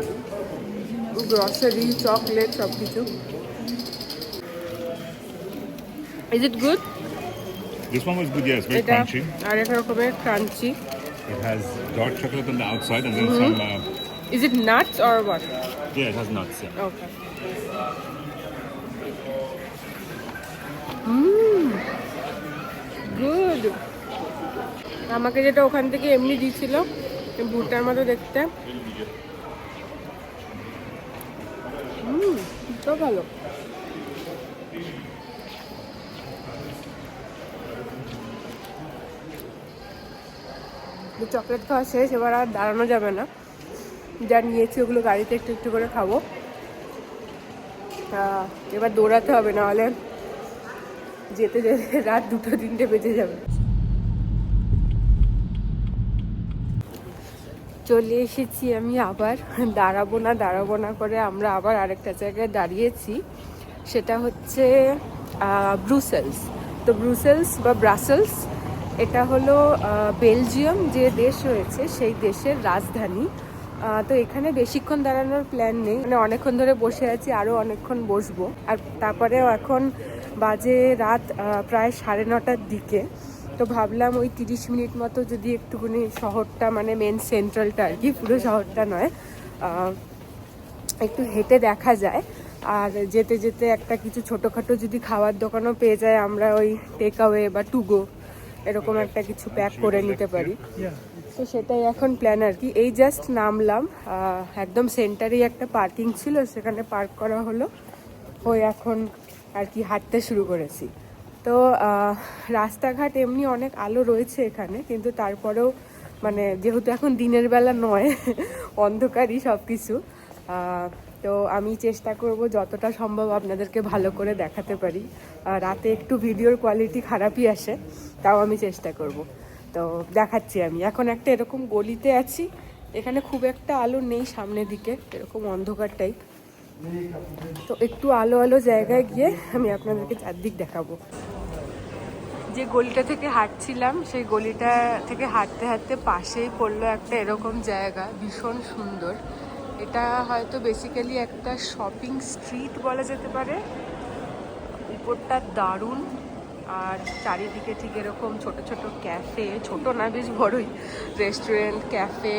Speaker 3: গ্রসারি, চকলেট, সব কিছু। Is it good?
Speaker 4: This one was good, yeah, it's very
Speaker 3: এটা
Speaker 4: crunchy.
Speaker 3: আরেক রকমের crunchy.
Speaker 4: It has dark chocolate on the outside and then some,
Speaker 3: is it nuts or what?
Speaker 4: yeah, it has nuts, yeah.
Speaker 3: Okay. Good. আমাকে যেটা ওখান থেকে এমনি দিয়েছিল, ভুট্টার মতো দেখতে, তো ভালো। চকলেট খাওয়া শেষ, এবার আর দাঁড়ানো যাবে না। যা নিয়েছি ওগুলো গাড়িতে একটু একটু করে খাবো। এবার দৌড়াতে হবে, নাহলে যেতে যেতে রাত 2-3 বেজে যাবে। চলে এসেছি আমি আবার, দাঁড়াবো না করে আমরা আবার আরেকটা জায়গায় দাঁড়িয়েছি। সেটা হচ্ছে ব্রুসেলস। তো ব্রুসেলস বা ব্রাসেলস, এটা হলো বেলজিয়াম যে দেশ রয়েছে সেই দেশের রাজধানী। তো এখানে বেশিক্ষণ দাঁড়ানোর প্ল্যান নেই, মানে অনেকক্ষণ ধরে বসে আছি, আরও অনেকক্ষণ বসবো। আর তারপরেও এখন বাজে রাত প্রায় 9:30টার দিকে। তো ভাবলাম ওই 30 মিনিট মতো যদি একটুখানি শহরটা মানে মেন সেন্ট্রালটা আর কি, পুরো শহরটা নয়, একটু হেঁটে দেখা যায়। আর যেতে যেতে একটা কিছু ছোটোখাটো যদি খাওয়ার দোকানও পেয়ে যায়, আমরা ওই টেক অ্যাওয়ে বা টু গো এরকম একটা কিছু প্যাক করে নিতে পারি। তো সেটাই এখন প্ল্যান আর কি। এই জাস্ট নামলাম, একদম সেন্টারেই একটা পার্কিং ছিল, সেখানে পার্ক করা হলো, ওই এখন আর কি হাঁটতে শুরু করেছি। তো রাস্তাঘাট এমনি অনেক আলো রয়েছে এখানে, কিন্তু তারপরেও মানে যেহেতু এখন দিনের বেলা নয়, অন্ধকারই সব কিছু। তো আমি চেষ্টা করব যতটা সম্ভব আপনাদেরকে ভালো করে দেখাতে পারি। রাতে একটু ভিডিওর কোয়ালিটি খারাপই আসে, তাও আমি চেষ্টা করব। তো দেখাচ্ছি। আমি এখন একটা এরকম গলিতে আছি, এখানে খুব একটা আলো নেই সামনের দিকে, এরকম অন্ধকার টাইপ। তো একটু আলো আলো জায়গায় গিয়ে আমি আপনাদেরকে চারদিক দেখাবো। যে গলিটা থেকে হাঁটছিলাম, সেই গলিটা থেকে হাঁটতে হাঁটতে পাশেই পড়লো একটা এরকম জায়গা, ভীষণ সুন্দর। এটা হয়তো বেসিক্যালি একটা শপিং স্ট্রিট বলা যেতে পারে। উপরটা দারুণ, আর চারিদিকে ঠিক এরকম ছোট ছোট ক্যাফে, ছোট না বেশ বড়ই, রেস্টুরেন্ট, ক্যাফে।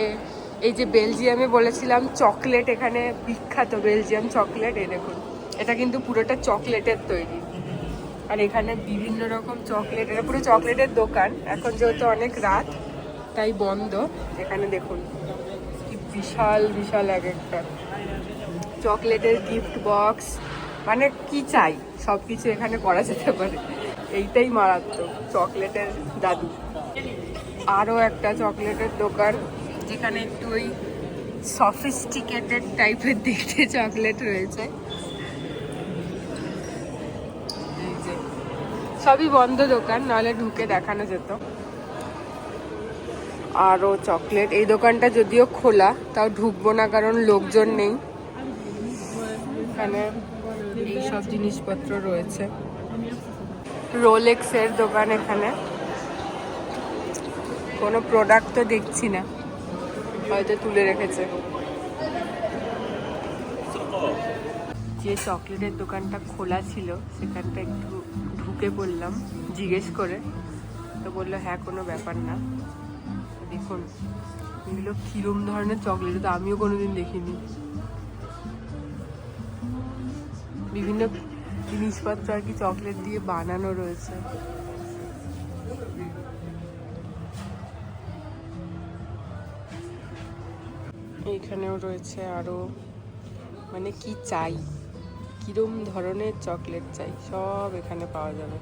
Speaker 3: এই যে বেলজিয়ামে বলেছিলাম চকলেট এখানে বিখ্যাত, বেলজিয়াম চকলেট, এই দেখুন এটা কিন্তু পুরোটা চকলেটের তৈরি। আর এখানে বিভিন্ন রকম চকলেট, এটা পুরো চকলেটের দোকান। এখন যেহেতু অনেক রাত তাই বন্ধ। এখানে দেখুন কি বিশাল বিশাল এক একটা চকলেটের গিফট বক্স, মানে কি চাই সব কিছু এখানে করা যেতে পারে। এইটাই মারাত্মক, চকলেটের দাদু। আরও একটা চকলেটের দোকান, যেখানে একটু ওই সফিস্টিকেটেড টাইপের দেখতে চকলেট রয়েছে। এই যে সবই বন্ধ দোকান, নাহলে ঢুকে দেখানো যেত। আরও চকলেট। এই দোকানটা যদিও খোলা, তাও ঢুকবো না কারণ লোকজন নেই। এখানে এইসব জিনিসপত্র রয়েছে। রোলেক্সের দোকান এখানে, কোনো প্রোডাক্ট তো দেখছি না, হয়তো তুলে রেখেছে। যে চকলেটের দোকানটা খোলা ছিল সেখানটা একটু ঢুকে পড়লাম জিজ্ঞেস করে, তো বললো হ্যাঁ কোনো ব্যাপার না। দেখুন এগুলো কিরম ধরনের চকলেট, তো আমিও কোনোদিন দেখিনি। বিভিন্ন জিনিসপত্র আর কি চকলেট দিয়ে বানানো রয়েছে। এইখানেও রয়েছে আরো, মানে কি চাই, কিরম ধরনের চকলেট চাই সব এখানে পাওয়া যাবে।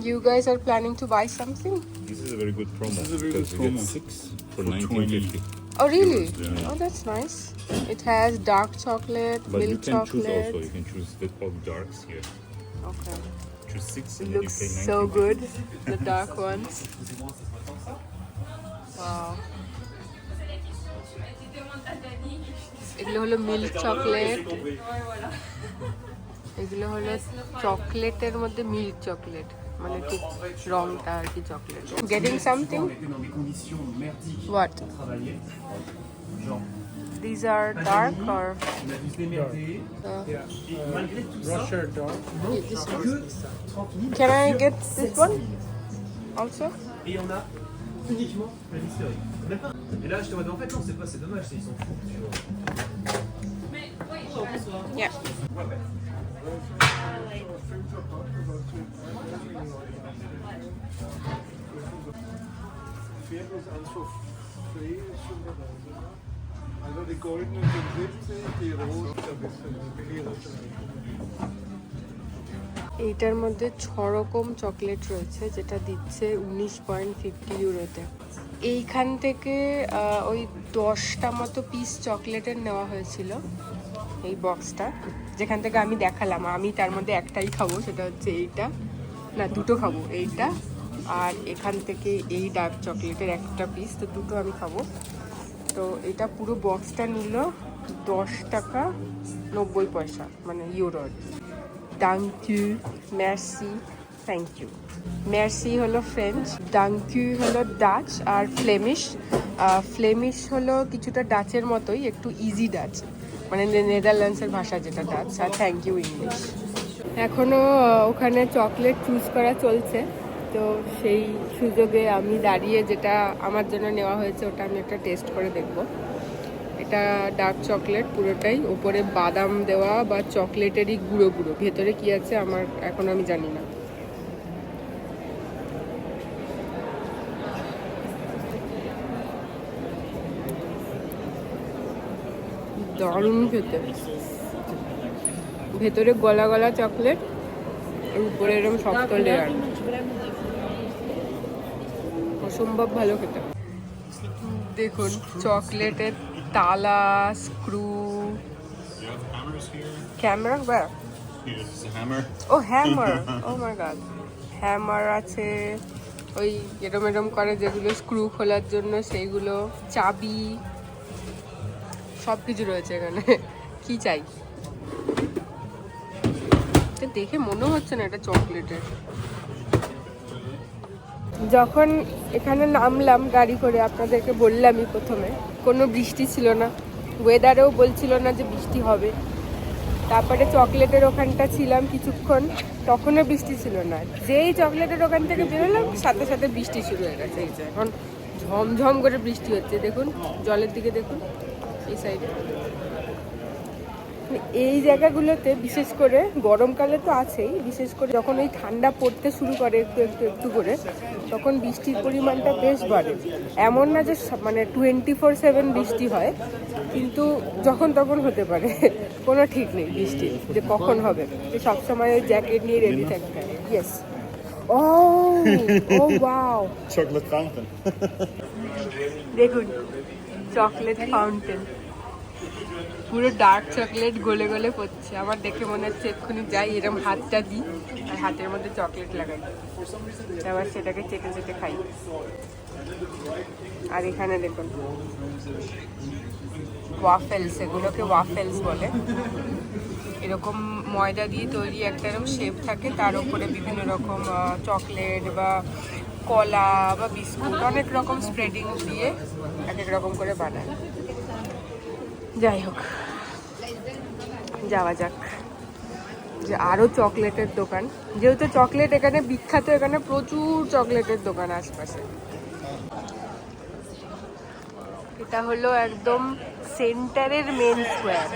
Speaker 3: You guys are planning to buy something?
Speaker 2: This is a very good promo.
Speaker 1: This is a very
Speaker 2: because
Speaker 1: good
Speaker 2: you
Speaker 1: promo.
Speaker 2: get 6 for
Speaker 1: For
Speaker 2: 19.50.
Speaker 3: Oh really?
Speaker 2: Yeah.
Speaker 3: Oh that's nice. It has dark chocolate,
Speaker 2: But you
Speaker 3: milk
Speaker 2: can choose
Speaker 3: chocolate.
Speaker 2: also. You can choose all the darks here.
Speaker 3: Okay.
Speaker 2: Choose 6
Speaker 3: It
Speaker 2: and then
Speaker 3: looks
Speaker 2: you pay 19.
Speaker 3: so good, the dark ones. Wow. এগুলো হলো milk chocolate, এগুলো হলো চকলেটের মধ্যে milk chocolate, মানে ঠিক রংটা আর কি chocolate. Getting something? What? These are dark or?
Speaker 5: Russia dog.
Speaker 3: This one. Can I get this one also?
Speaker 7: Et on a uniquement la listerie. D'accord. Et là, je te vois, en fait, non, c'est pas, c'est dommage, ils sont fous, tu vois.
Speaker 3: Yeah.
Speaker 1: Also die goldenen sind 70, die roten ein bisschen teurer.
Speaker 3: এইটার মধ্যে 6 রকম chocolate রয়েছে, যেটা দিচ্ছে 19.50 ইউরোতে। এইখান থেকে ওই 10টা মতো পিস চকলেটের নেওয়া হয়েছিল এই বক্সটা, যেখান থেকে আমি দেখালাম। আমি তার মধ্যে একটাই খাবো, সেটা হচ্ছে এইটা, না দুটো খাবো, এইটা আর এখান থেকে এই ডার্ক চকলেটের একটা পিস, তো দুটো আমি খাবো। তো এটা পুরো বক্সটা নিল 10 টাকা 90 পয়সা, মানে ইউরো। ডাঙ্কিউ, মেরসি, থ্যাংক ইউ। মেরসি হলো ফ্রেঞ্চ, ডাঙ্কিউ হলো ডাচ, আর ফ্লেমিশ। ফ্লেমিশ হলো কিছুটা ডাচের মতোই, একটু ইজি ডাচ, মানে নেদারল্যান্ডসের ভাষা যেটা ডাচ, আর থ্যাংক ইউ ইংলিশ। এখনও ওখানে চকলেট চুজ করা চলছে, তো সেই সুযোগে আমি দাঁড়িয়ে যেটা আমার জন্য নেওয়া হয়েছে ওটা আমি একটা টেস্ট করে দেখব। এটা ডার্ক চকলেট পুরোটাই, ওপরে বাদাম দেওয়া বা চকলেটেরই গুঁড়ো গুঁড়ো, ভেতরে কি আছে আমার এখন আমি জানি না। দারুণ খেতে, ভেতরে গলা গলা চকলেট, উপরে এরকম শক্ত লেয়ার, অসম্ভব ভালো খেতে। দেখুন চকলেটের তালা, স্ক্রু, ক্যামেরা বা ও হ্যামার, ও মাই গড, হ্যামার আছে, ওই এরম এরম করে যেগুলো স্ক্রু খোলার জন্য সেইগুলো, চাবি, সব কিছু রয়েছে এখানে। কি চাই? দেখে মনে হচ্ছে না এটা চকলেটের। যখন এখানে নামলাম গাড়ি করে, আপনাদেরকে বললামই প্রথমে, কোনো বৃষ্টি ছিল না, ওয়েদারেও বলছিল না যে বৃষ্টি হবে। তারপরে চকলেটের ওখানটা ছিলাম কিছুক্ষণ, তখনও বৃষ্টি ছিল না। যেই চকলেটের ওখান থেকে বেরোলাম সাথে সাথে বৃষ্টি শুরু হয়ে গেছে। এই যে এখন ঝমঝম করে বৃষ্টি হচ্ছে, দেখুন জলের দিকে দেখুন, এই সাইডে। এই জায়গাগুলোতে বিশেষ করে গরমকালে তো আছেই, বিশেষ করে যখন ওই ঠান্ডা পড়তে শুরু করে একটু একটু একটু করে, তখন বৃষ্টির পরিমাণটা বেশ বাড়ে। এমন না যে মানে 24/7 বৃষ্টি হয়, কিন্তু যখন তখন হতে পারে, কোনো ঠিক নেই বৃষ্টির যে কখন হবে, যে সবসময় ওই জ্যাকেট নিয়ে রেডি থাকতে হয়। ইয়েস, ও ও ওয়াও,
Speaker 2: Chocolate fountain.
Speaker 3: দেখুন চকলেট ফাউন্টেন, পুরো ডার্ক চকলেট গলে গলে পড়ছে। আমার দেখে মনে হচ্ছে এক্ষুনি যাই, এরকম হাতটা দিই আর হাতের মধ্যে চকলেট লাগাই, আবার সেটাকে চেটে চেটে খাই। আর এখানে দেখুন ওয়াফেলস, এগুলোকে ওয়াফেলস বলে। এরকম ময়দা দিয়ে তৈরি একটা এরকম শেপ থাকে, তার উপরে বিভিন্ন রকম চকলেট বা কলা বা বিস্কুট, অনেক রকম স্প্রেডিং দিয়ে এক এক রকম করে বানায়। যাই হোক, যাওয়া যাক। যে আরও চকলেটের দোকান, যেহেতু চকলেট এখানে বিখ্যাত, এখানে প্রচুর চকলেটের দোকান আশপাশে। এটা হলো একদম সেন্টারের মেন স্কোয়ার।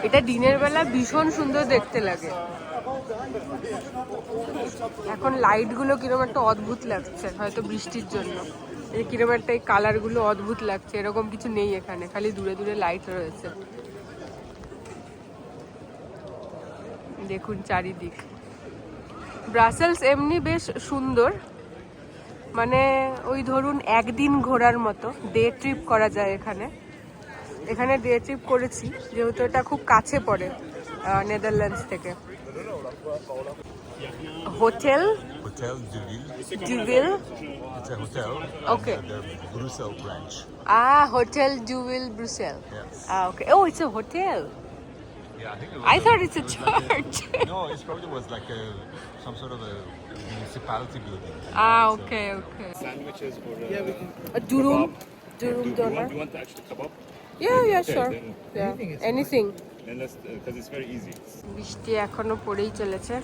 Speaker 3: এটা দিনের বেলা ভীষণ সুন্দর দেখতে লাগে। এখন লাইটগুলো কিরকম একটা অদ্ভুত লাগছে, হয়তো বৃষ্টির জন্য কিরকম একটা এই কালারগুলো অদ্ভুত লাগছে। এরকম কিছু নেই এখানে, খালি দূরে দূরে লাইট রয়েছে। দেখুন চারিদিক। ব্রাসেলস এমনি বেশ সুন্দর, মানে ওই ধরুন একদিন ঘোরার মতো, ডে ট্রিপ করা যায় এখানে। এখানে ডে ট্রিপ করেছি, যেহেতু এটা খুব কাছে পড়ে নেদারল্যান্ডস থেকে। Hotel
Speaker 8: Hotel de Ville.
Speaker 3: ডুভিল,
Speaker 8: It's a hotel.
Speaker 3: Okay.
Speaker 8: The Brussels branch.
Speaker 3: Hotel ডুভিল Brussels.
Speaker 8: Yes.
Speaker 3: Okay. Oh, it's a hotel.
Speaker 8: Yeah, I think it was.
Speaker 3: I thought it's a church.
Speaker 8: No, it probably was like some sort of a municipality building.
Speaker 3: Okay, okay.
Speaker 2: Sandwiches for
Speaker 3: Durum donor.
Speaker 2: you want the actual kebab?
Speaker 3: Yeah, sure.
Speaker 2: then
Speaker 3: Yeah, anything.
Speaker 2: Then let's because it's very easy.
Speaker 3: বৃষ্টি এখনো পড়েই চলেছে।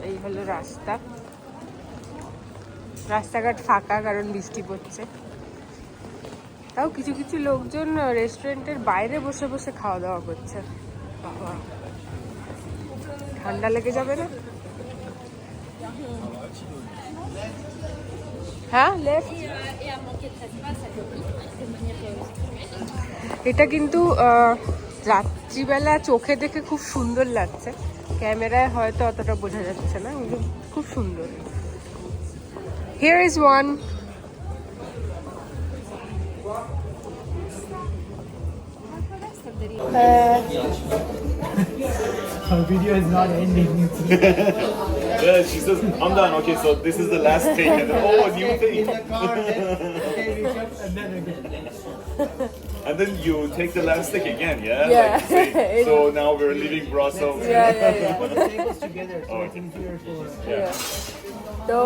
Speaker 3: এই হলো রাস্তা, রাস্তাঘাট ফাঁকা কারণ বৃষ্টি পড়ছে। তাও কিছু কিছু লোকজন রেস্টুরেন্টের বাইরে বসে বসে খাওয়া দাওয়া করছে। বাবা, ঠান্ডা লেগে যাবে না? হ্যাঁ, লেফট। এটা কিন্তু রাত্রিবেলা চোখে দেখে খুব সুন্দর লাগছে, ক্যামেরায় হয়তো অতটা বোঝা যাচ্ছে না, কিন্তু খুব সুন্দর। Here is one.
Speaker 5: Our video is not ending.
Speaker 2: Yeah, she says, I'm done. Okay, so this is the last take. And then, oh, a new thing.
Speaker 5: Okay, makeup and then again.
Speaker 2: And then you take the last stick again, yeah?
Speaker 3: Yeah.
Speaker 2: Like you say, so now we're leaving Brussels.
Speaker 5: Put the tables together so it's easier for.
Speaker 3: Yeah. তো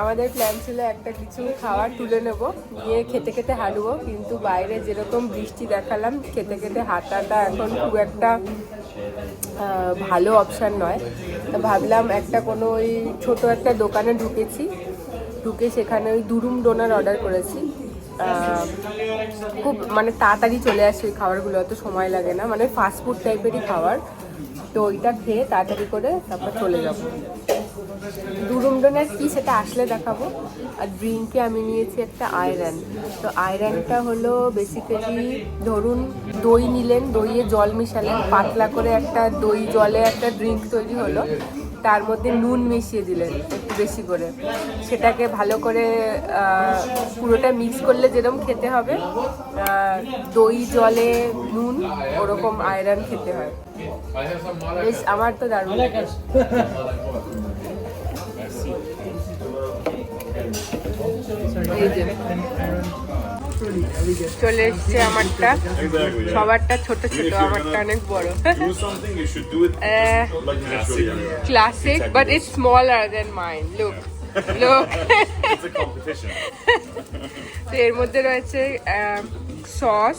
Speaker 3: আমাদের plan ছিল একটা কিছু খাবার তুলে নেব, নিয়ে খেতে খেতে হাঁটবো, কিন্তু বাইরে যেরকম বৃষ্টি দেখালাম খেতে খেতে হাঁটাটা এখন খুব একটা ভালো অপশান নয়। তো ভাবলাম একটা কোনো ওই ছোটো একটা দোকানে ঢুকে সেখানে ওই দুরুম ডোনার অর্ডার করেছি। খুব মানে তাড়াতাড়ি চলে আসে ওই খাবারগুলো, অত সময় লাগে না, মানে ফাস্টফুড টাইপেরই খাবার। তো ওইটা খেয়ে তাড়াতাড়ি করে তারপর চলে যাবো। দুরুম ডোনার কি সেটা আসলে দেখাবো। আর ড্রিঙ্কে আমি নিয়েছি একটা আয়রন। তো আয়রনটা হলো বেসিক্যালি ধরুন দই নিলেন, দইয়ে জল মিশালেন, পাতলা করে একটা দই জলে একটা ড্রিঙ্ক তৈরি হলো, তার মধ্যে নুন মিশিয়ে দিলেন একটু বেশি করে, সেটাকে ভালো করে পুরোটা মিক্স করলে যেরকম খেতে হবে দই জলে নুন ওরকম আয়রন খেতে হয়। বেশ আমার তো দারুণ। এই যে চলে এসছে আমারটা, সবারটা ছোট ছোট, আমারটা অনেক বড়।
Speaker 2: Do something, you should do it like classic.
Speaker 3: Classic, but it's smaller than mine. Look.
Speaker 2: It's a competition.
Speaker 3: তো এর মধ্যে রয়েছে সস,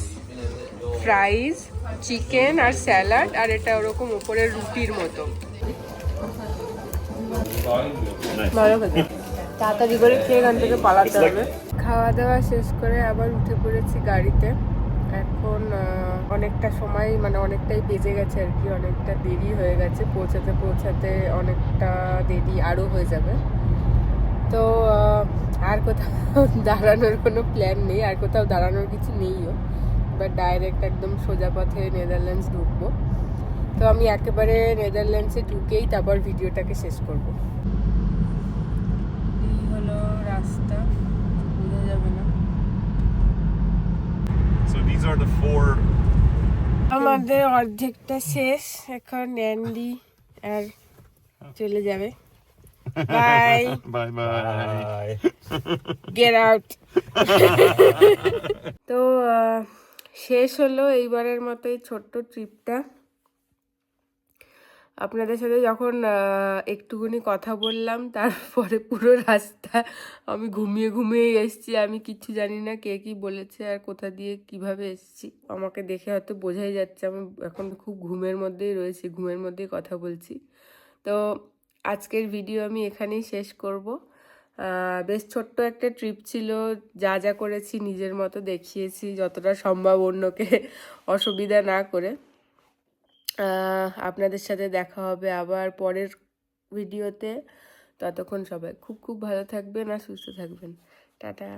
Speaker 3: ফ্রাইজ, চিকেন আর স্যালাড, আর এটা ওরকম উপরে রুটির মতো। ভালো খেতে, তাড়াতাড়ি করে খেয়ে এখান থেকে পালাতে হবে। খাওয়া দাওয়া শেষ করে আবার উঠে পড়েছি গাড়িতে। এখন অনেকটা সময় মানে অনেকটাই বেজে গেছে আর কি, অনেকটা দেরি হয়ে গেছে, পৌঁছাতে অনেকটা দেরি আরও হয়ে যাবে। তো আর কোথাও দাঁড়ানোর কোনো প্ল্যান নেই, আর কোথাও দাঁড়ানোর কিছু নেইও, বাট ডাইরেক্ট একদম সোজা পথে নেদারল্যান্ডস ঢুকবো। তো আমি একেবারে নেদারল্যান্ডসে ঢুকেই তারপর ভিডিওটাকে শেষ করব। এই হলো রাস্তা, বোঝা যাবে না।
Speaker 2: So these are the 4.
Speaker 3: আমাদের অর্ধেকটা শেষ, এখন অ্যান্ডি আর চলে যাবে। Bye
Speaker 2: Bye bye.
Speaker 3: Get out. তো শেষ হলো এইবারের মতো এই ছোট্ট ট্রিপটা। আপনাদের সাথে যখন একটুখানি কথা বললাম তারপরে পুরো রাস্তা আমি ঘুমিয়ে এসেছি। আমি কিচ্ছু জানি না কে কি বলেছে আর কোথা দিয়ে কিভাবে এসেছি। আমাকে দেখে হয়তো বোঝাই যাচ্ছে আমি এখন খুব ঘুমের মধ্যেই রয়েছি, ঘুমের মধ্যেই কথা বলছি। তো আজকের ভিডিও আমি এখানেই শেষ করব। বেশ ছোট্ট একটা ট্রিপ ছিল, যা করেছি নিজের মতো দেখিয়েছি যতটা সম্ভব, অন্যকে অসুবিধা না করে। আপনাদের সাথে দেখা হবে আবার পরের ভিডিওতে। ততক্ষণ সবাই খুব ভালো থাকবেন আর সুস্থ থাকবেন। টাটা।